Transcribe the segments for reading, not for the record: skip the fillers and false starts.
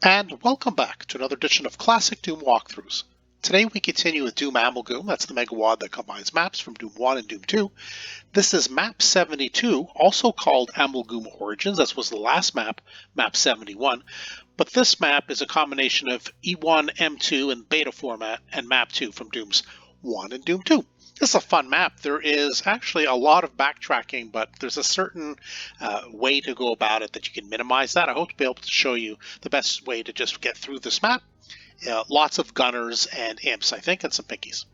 And welcome back to another edition of Classic Doom Walkthroughs. Today we continue with Doom Amalgoom. That's the megawad that combines maps from Doom 1 and Doom 2. This is map 72, also called Amalgoom Origins. That was the last map, map 71. But this map is a combination of E1M2 in beta format and map 2 from Dooms 1 and Doom 2. This is a fun map. There is actually a lot of backtracking, but there's a certain way to go about it that you can minimize that. I hope to be able to show you the best way to just get through this map. Lots of gunners and imps, I think, and some pinkies.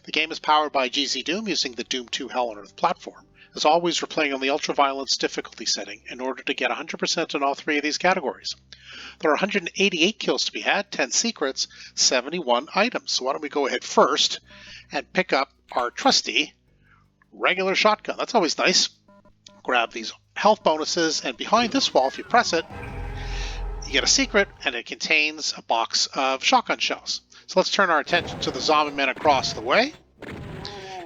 The game is powered by GZDoom using the Doom 2 Hell on Earth platform. As always, we're playing on the ultra-violence difficulty setting in order to get 100% in all three of these categories. There are 188 kills to be had, 10 secrets, 71 items. So why don't we go ahead first and pick up our trusty regular shotgun. That's always nice. Grab these health bonuses, and behind this wall, if you press it, you get a secret, and it contains a box of shotgun shells. So let's turn our attention to the zombie men across the way,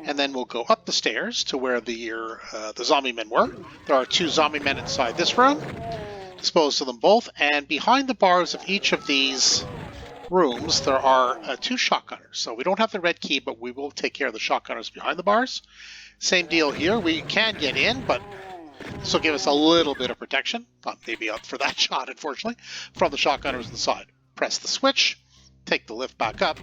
and then we'll go up the stairs to where the zombie men were. There are 2 zombie men inside this room. Dispose of them both, and behind the bars of each of these rooms there are 2 shotgunners. So we don't have the red key, but we will take care of the shotgunners behind the bars. Same deal here. We can get in, but this will give us a little bit of protection. Not maybe up for that shot, unfortunately, from the shotgunners inside. Press the switch, take the lift back up.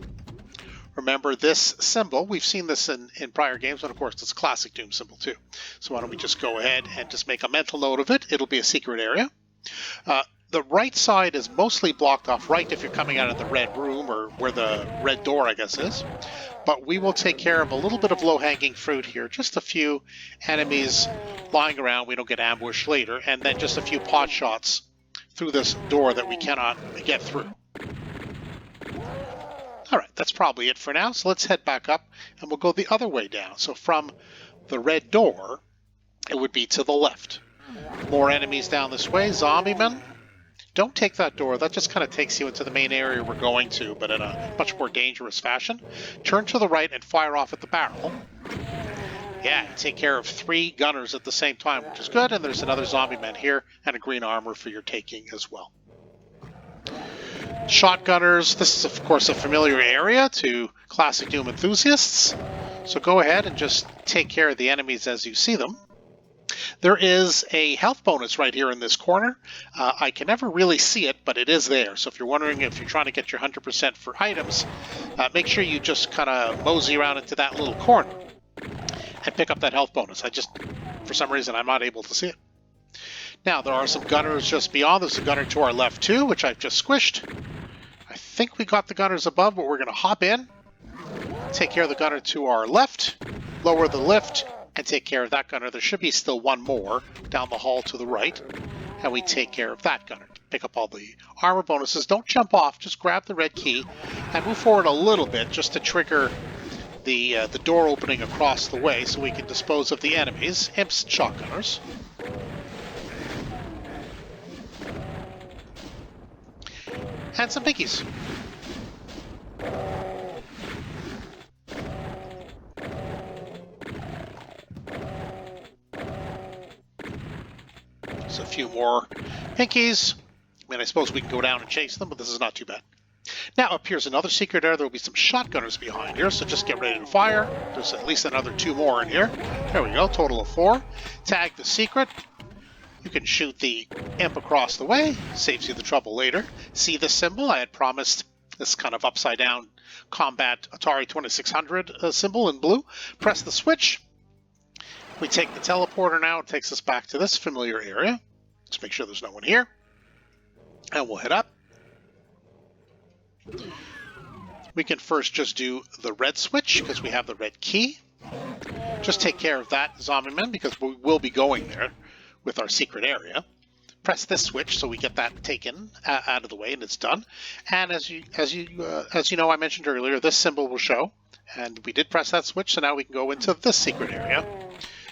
Remember this symbol, we've seen this in prior games, but of course it's a classic Doom symbol too. So why don't we just go ahead and just make a mental note of it. It'll be a secret area. The right side is mostly blocked off right if you're coming out of the red room, or where the red door, I guess, is. But we will take care of a little bit of low-hanging fruit here. Just a few enemies lying around. We don't get ambushed later. And then just a few pot shots through this door that we cannot get through. All right, that's probably it for now. So let's head back up, and we'll go the other way down. So from the red door, it would be to the left. More enemies down this way. Zombie men. Don't take that door. That just kind of takes you into the main area we're going to, but in a much more dangerous fashion. Turn to the right and fire off at the barrel. Yeah, take care of 3 gunners at the same time, which is good. And there's another zombie man here and a green armor for your taking as well. Shotgunners. This is, of course, a familiar area to classic Doom enthusiasts. So go ahead and just take care of the enemies as you see them. There is a health bonus right here in this corner. I can never really see it, but it is there. So if you're wondering if you're trying to get your 100% for items, make sure you just kind of mosey around into that little corner and pick up that health bonus. For some reason, I'm not able to see it. Now, there are some gunners just beyond. There's a gunner to our left, too, which I've just squished. I think we got the gunners above, but we're going to hop in, take care of the gunner to our left, lower the lift, and take care of that gunner. There should be still one more down the hall to the right, and we take care of that gunner. Pick up all the armor bonuses. Don't jump off, just grab the red key and move forward a little bit just to trigger the door opening across the way so we can dispose of the enemies, imps and shotgunners. And some pinkies. Just a few more pinkies. I mean, I suppose we can go down and chase them, but this is not too bad. Now up here's another secret area. There will be some shotgunners behind here, so just get ready to fire. There's at least another 2 more in here. There we go, total of 4. Tag the secret. You can shoot the imp across the way. Saves you the trouble later. See this symbol? I had promised this kind of upside down combat Atari 2600 symbol in blue. Press the switch. We take the teleporter now. It takes us back to this familiar area. Let's make sure there's no one here. And we'll head up. We can first just do the red switch because we have the red key. Just take care of that zombie man because we will be going there with our secret area. Press this switch so we get that taken out of the way, and it's done. And as you know, I mentioned earlier, this symbol will show, and we did press that switch, so now we can go into this secret area.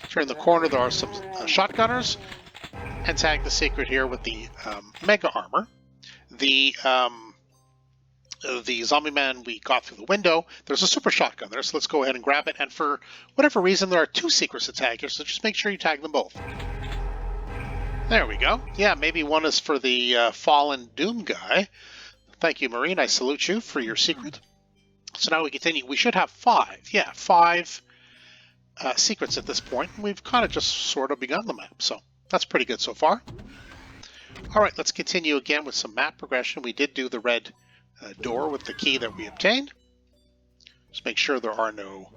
Turn the corner, there are some shotgunners, and tag the secret here with the mega armor. The zombie man we got through the window, there's a super shotgun there, so let's go ahead and grab it. And for whatever reason, there are 2 secrets to tag here, so just make sure you tag them both. There we go. Yeah, maybe one is for the fallen Doom guy. Thank you, Marine. I salute you for your secret. So now we continue. We should have 5. Yeah, 5 secrets at this point. We've kind of just sort of begun the map, so that's pretty good so far. All right, let's continue again with some map progression. We did do the red door with the key that we obtained. Just make sure there are no...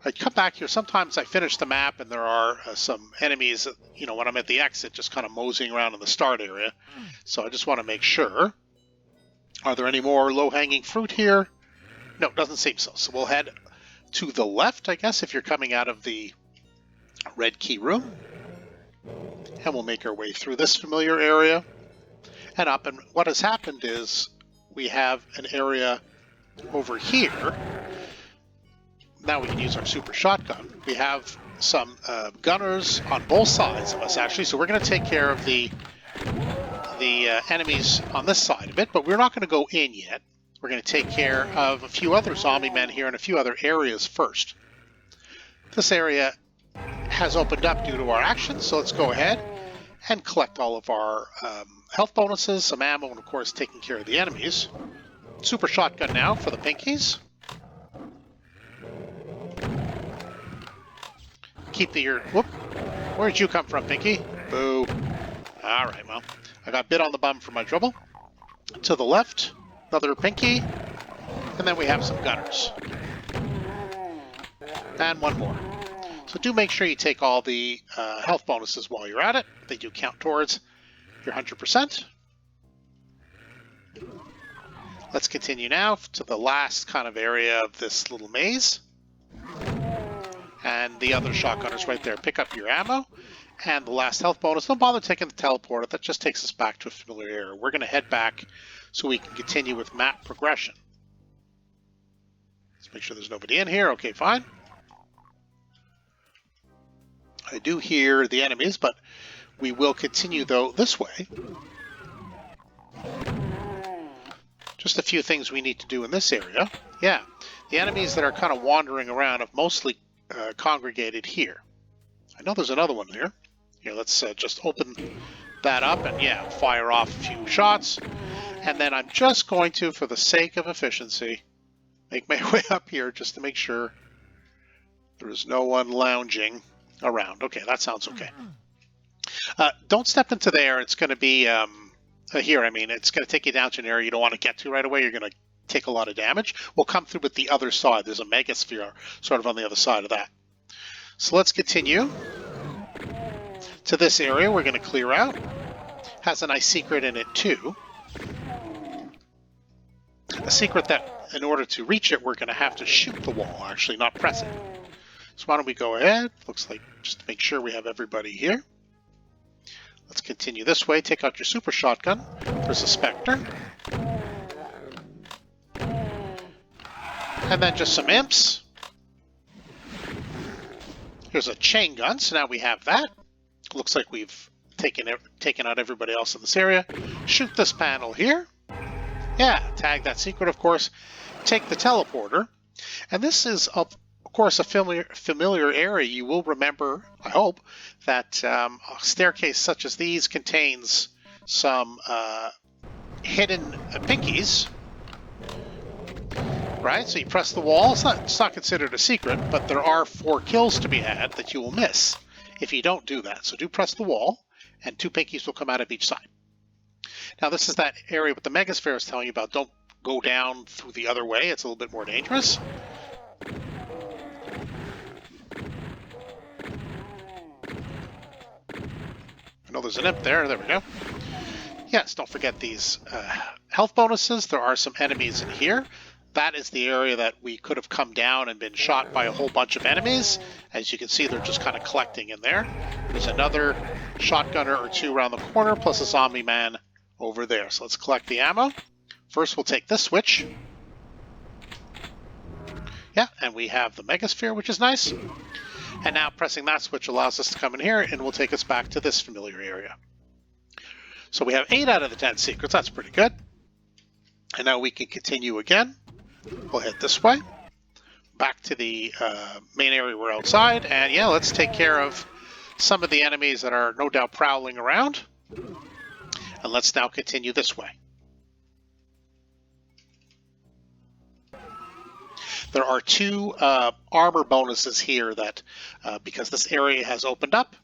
I come back here. Sometimes I finish the map and there are some enemies, you know, when I'm at the exit, just kind of moseying around in the start area. So I just want to make sure. Are there any more low-hanging fruit here? No, doesn't seem so. So we'll head to the left, I guess, if you're coming out of the red key room. And we'll make our way through this familiar area and up. And what has happened is we have an area over here. Now we can use our super shotgun. We have some gunners on both sides of us, actually. So we're going to take care of the enemies on this side of it, but we're not going to go in yet. We're going to take care of a few other zombie men here and a few other areas first. This area has opened up due to our actions, so let's go ahead and collect all of our health bonuses, some ammo, and of course taking care of the enemies. Super shotgun now for the pinkies. Keep the ear. Whoop. Where'd you come from, Pinky? Boo. All right, well, I got bit on the bum for my trouble. To the left, another Pinky. And then we have some gunners. And one more. So do make sure you take all the health bonuses while you're at it. They do count towards your 100%. Let's continue now to the last kind of area of this little maze. And the other shotgunners right there. Pick up your ammo. And the last health bonus. Don't bother taking the teleporter. That just takes us back to a familiar area. We're going to head back so we can continue with map progression. Let's make sure there's nobody in here. Okay, fine. I do hear the enemies, but we will continue, though, this way. Just a few things we need to do in this area. Yeah, the enemies that are kind of wandering around have mostly congregated here. I know there's another one here. Here, let's just open that up and, yeah, fire off a few shots. And then I'm just going to, for the sake of efficiency, make my way up here just to make sure there is no one lounging around. Okay, that sounds okay. Don't step into there. It's going to be here. I mean, it's going to take you down to an area you don't want to get to right away. You're going to take a lot of damage. We'll come through with the other side. There's a megasphere sort of on the other side of that. So let's continue to this area. We're going to clear out. Has a nice secret in it too. A secret that in order to reach it, we're going to have to shoot the wall, actually, not press it. So why don't we go ahead? Looks like just to make sure we have everybody here. Let's continue this way. Take out your super shotgun. There's a Spectre. And then just some imps. Here's a chain gun, so now we have that. Looks like we've taken out everybody else in this area. Shoot this panel here. Yeah, tag that secret, of course. Take the teleporter. And this is, of course, a familiar area. You will remember, I hope, that a staircase such as these contains some hidden pinkies. Right, so you press the wall. It's not considered a secret, but there are 4 kills to be had that you will miss if you don't do that. So do press the wall, and 2 pinkies will come out of each side. Now this is that area with the megasphere I was telling you about. Don't go down through the other way. It's a little bit more dangerous. I know there's an imp there. There we go. Yes, don't forget these health bonuses. There are some enemies in here. That is the area that we could have come down and been shot by a whole bunch of enemies. As you can see, they're just kind of collecting in there. There's another shotgunner or 2 around the corner, plus a zombie man over there. So let's collect the ammo. First, we'll take this switch. Yeah, and we have the megasphere, which is nice. And now pressing that switch allows us to come in here and will take us back to this familiar area. So we have 8 out of the 10 secrets. That's pretty good. And now we can continue again. We'll head this way, back to the main area we're outside, and yeah, let's take care of some of the enemies that are no doubt prowling around. And let's now continue this way. There are two armor bonuses here that, because this area has opened up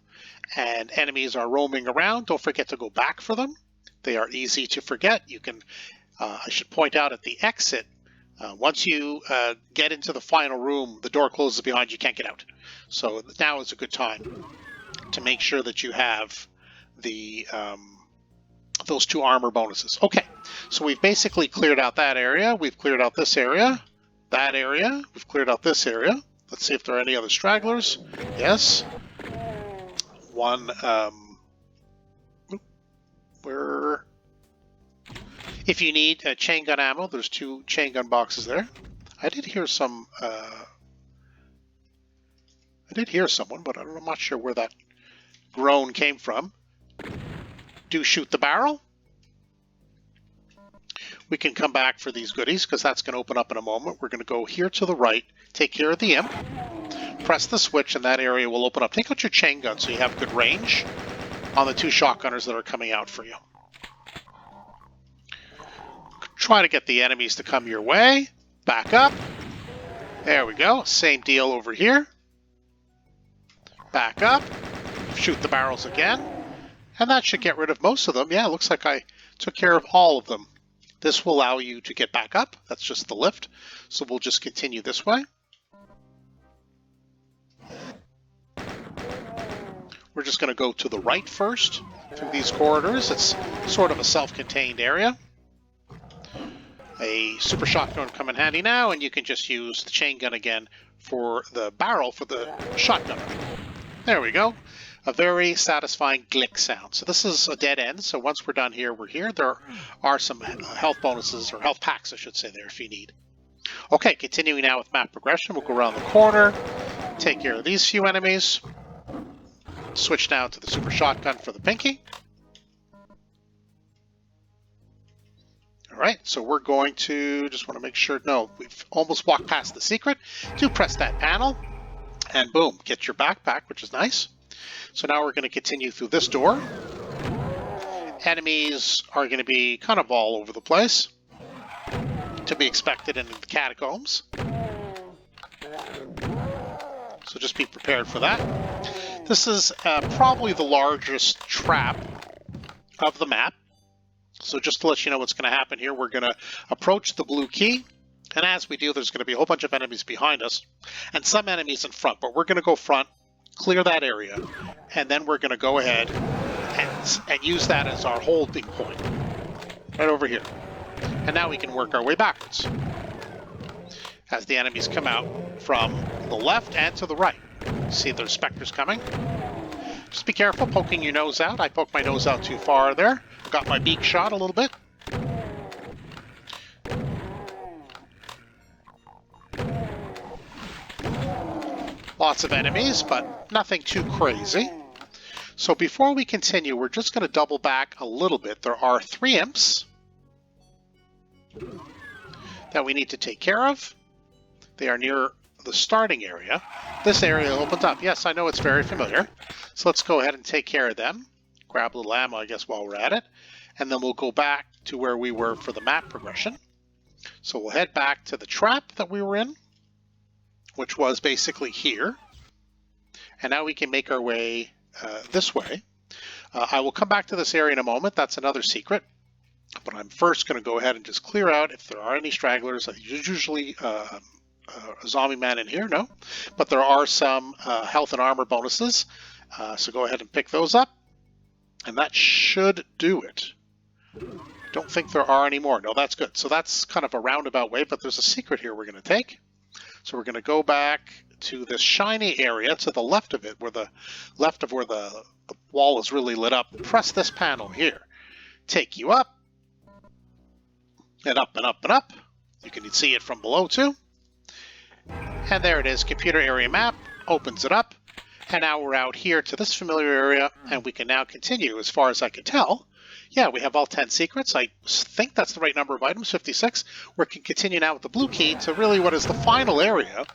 and enemies are roaming around, don't forget to go back for them. They are easy to forget. You can, I should point out at the exit, once you get into the final room, the door closes behind you, can't get out. So now is a good time to make sure that you have the those two armor bonuses. Okay, so we've basically cleared out that area. We've cleared out this area. That area. We've cleared out this area. Let's see if there are any other stragglers. Yes. One, where... If you need chain gun ammo, there's two chain gun boxes there. I did hear some... I did hear someone, but I'm not sure where that groan came from. Do shoot the barrel. We can come back for these goodies because that's going to open up in a moment. We're going to go here to the right, take care of the imp, press the switch, and that area will open up. Take out your chain gun so you have good range on the two shotgunners that are coming out for you. Try to get the enemies to come your way. Back up. There we go. Same deal over here. Back up. Shoot the barrels again. And that should get rid of most of them. Yeah, it looks like I took care of all of them. This will allow you to get back up. That's just the lift. So we'll just continue this way. We're just going to go to the right first through these corridors. It's sort of a self-contained area. A super shotgun come in handy now, and you can just use the chain gun again for the barrel for the shotgun. There we go. A very satisfying glick sound. So this is a dead end, so once we're done here, we're here. There are some health bonuses, or health packs, I should say, there if you need. Okay, continuing now with map progression, we'll go around the corner, take care of these few enemies, switch now to the super shotgun for the pinky. Alright, so we're going to, just want to make sure, no, we've almost walked past the secret. Do press that panel, and boom, get your backpack, which is nice. So now we're going to continue through this door. Enemies are going to be kind of all over the place, to be expected in the catacombs. So just be prepared for that. This is probably the largest trap of the map. So just to let you know what's going to happen here, we're going to approach the blue key. And as we do, there's going to be a whole bunch of enemies behind us and some enemies in front. But we're going to go front, clear that area, and then we're going to go ahead and use that as our holding point. Right over here. And now we can work our way backwards as the enemies come out from the left and to the right. See there's specters coming. Just be careful poking your nose out. I poked my nose out too far there. Got my beak shot a little bit. Lots of enemies, but nothing too crazy. So before we continue, we're just going to double back a little bit. There are 3 imps that we need to take care of. They are near the starting area. This area opens up. Yes, I know it's very familiar. So let's go ahead and take care of them. Grab a little ammo, I guess, while we're at it. And then we'll go back to where we were for the map progression. So we'll head back to the trap that we were in, which was basically here. And now we can make our way this way. I will come back to this area in a moment. That's another secret. But I'm first going to go ahead and just clear out if there are any stragglers. There's usually a zombie man in here, no. But there are some health and armor bonuses. So go ahead and pick those up. And that should do it. I don't think there are any more. No, that's good. So that's kind of a roundabout way, but there's a secret here we're going to take. So we're going to go back to this shiny area to the left of it, where the wall is really lit up. Press this panel here. Take you up, and up and up and up. You can see it from below too. And there it is, computer area map, opens it up. And now we're out here to this familiar area, and we can now continue as far as I can tell. Yeah, we have all 10 secrets. I think that's the right number of items, 56. We can continue now with the blue key to really what is the final area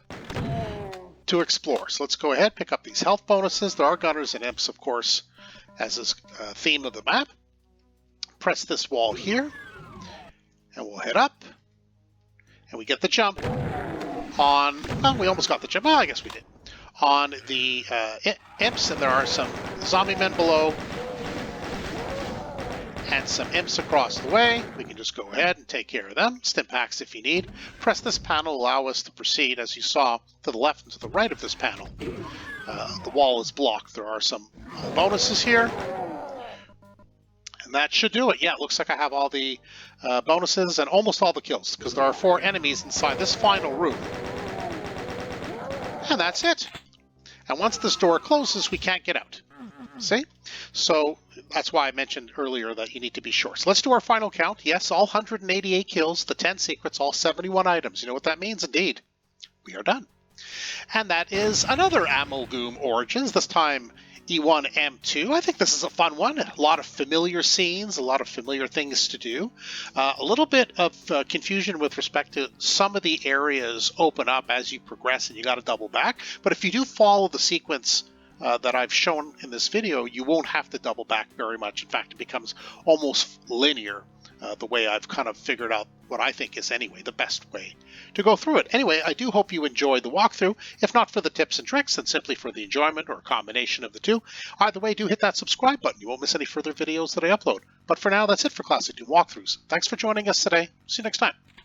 to explore. So let's go ahead, pick up these health bonuses. There are gunners and imps, of course, as is theme of the map. Press this wall here, and we'll head up, and we get the jump on, well, we almost got the jump, well, I guess we did, on the imps, and there are some zombie men below, and some imps across the way. We can just go ahead and take care of them. Stim packs if you need. Press this panel, allow us to proceed, as you saw, to the left and to the right of this panel. The wall is blocked. There are some bonuses here. And that should do it. Yeah, it looks like I have all the bonuses and almost all the kills, because there are 4 enemies inside this final room. And that's it. And once this door closes, we can't get out. See? So that's why I mentioned earlier that you need to be sure. So let's do our final count. Yes, all 188 kills, the 10 secrets, all 71 items. You know what that means? Indeed. We are done. And that is another Amalgoom Origins, this time E1M2. I think this is a fun one. A lot of familiar scenes, a lot of familiar things to do. A little bit of confusion with respect to some of the areas open up as you progress and you got to double back. But if you do follow the sequence that I've shown in this video, you won't have to double back very much. In fact, it becomes almost linear the way I've kind of figured out what I think is, anyway, the best way to go through it. Anyway, I do hope you enjoyed the walkthrough. If not for the tips and tricks, then simply for the enjoyment or a combination of the two. Either way, do hit that subscribe button. You won't miss any further videos that I upload. But for now, that's it for Classic Doom Walkthroughs. Thanks for joining us today. See you next time.